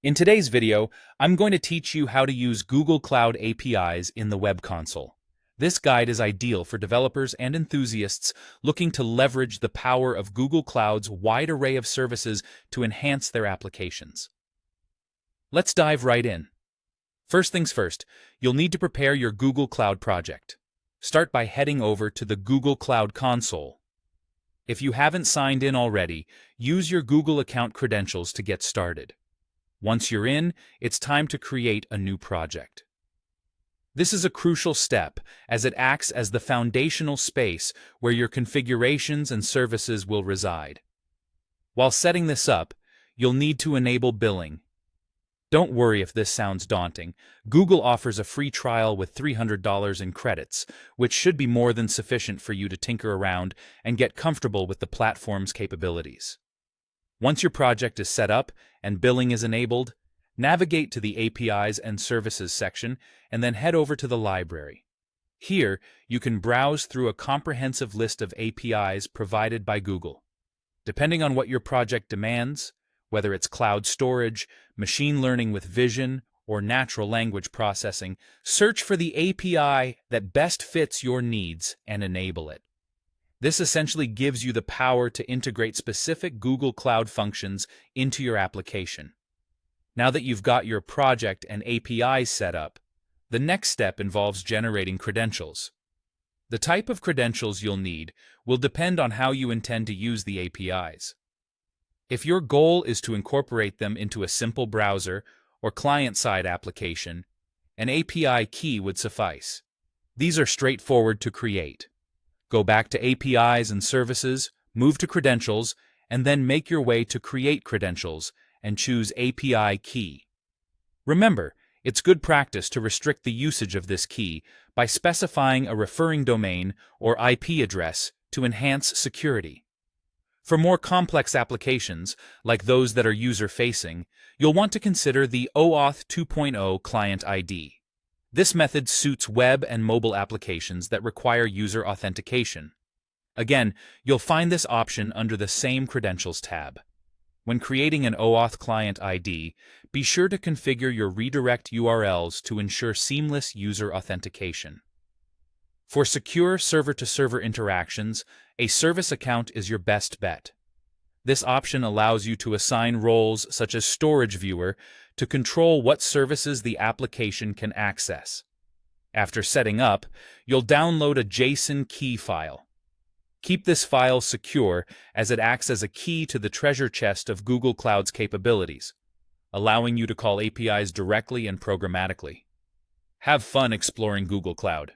In today's video, I'm going to teach you how to use Google Cloud APIs in the web console. This guide is ideal for developers and enthusiasts looking to leverage the power of Google Cloud's wide array of services to enhance their applications. Let's dive right in. First things first, you'll need to prepare your Google Cloud project. Start by heading over to the Google Cloud console. If you haven't signed in already, use your Google account credentials to get started. Once you're in, it's time to create a new project. This is a crucial step as it acts as the foundational space where your configurations and services will reside. While setting this up, you'll need to enable billing. Don't worry if this sounds daunting. Google offers a free trial with $300 in credits, which should be more than sufficient for you to tinker around and get comfortable with the platform's capabilities. Once your project is set up and billing is enabled, navigate to the APIs and Services section and then head over to the library. Here, you can browse through a comprehensive list of APIs provided by Google. Depending on what your project demands, whether it's cloud storage, machine learning with vision, or natural language processing, search for the API that best fits your needs and enable it. This essentially gives you the power to integrate specific Google Cloud functions into your application. Now that you've got your project and APIs set up, the next step involves generating credentials. The type of credentials you'll need will depend on how you intend to use the APIs. If your goal is to incorporate them into a simple browser or client-side application, an API key would suffice. These are straightforward to create. Go back to APIs and Services, move to Credentials, and then make your way to Create Credentials and choose API Key. Remember, it's good practice to restrict the usage of this key by specifying a referring domain or IP address to enhance security. For more complex applications, like those that are user-facing, you'll want to consider the OAuth 2.0 Client ID. This method suits web and mobile applications that require user authentication. Again, you'll find this option under the same Credentials tab. When creating an OAuth client ID, be sure to configure your redirect URLs to ensure seamless user authentication. For secure server-to-server interactions, a service account is your best bet. This option allows you to assign roles such as Storage Viewer to control what services the application can access. After setting up, you'll download a JSON key file. Keep this file secure as it acts as a key to the treasure chest of Google Cloud's capabilities, allowing you to call APIs directly and programmatically. Have fun exploring Google Cloud.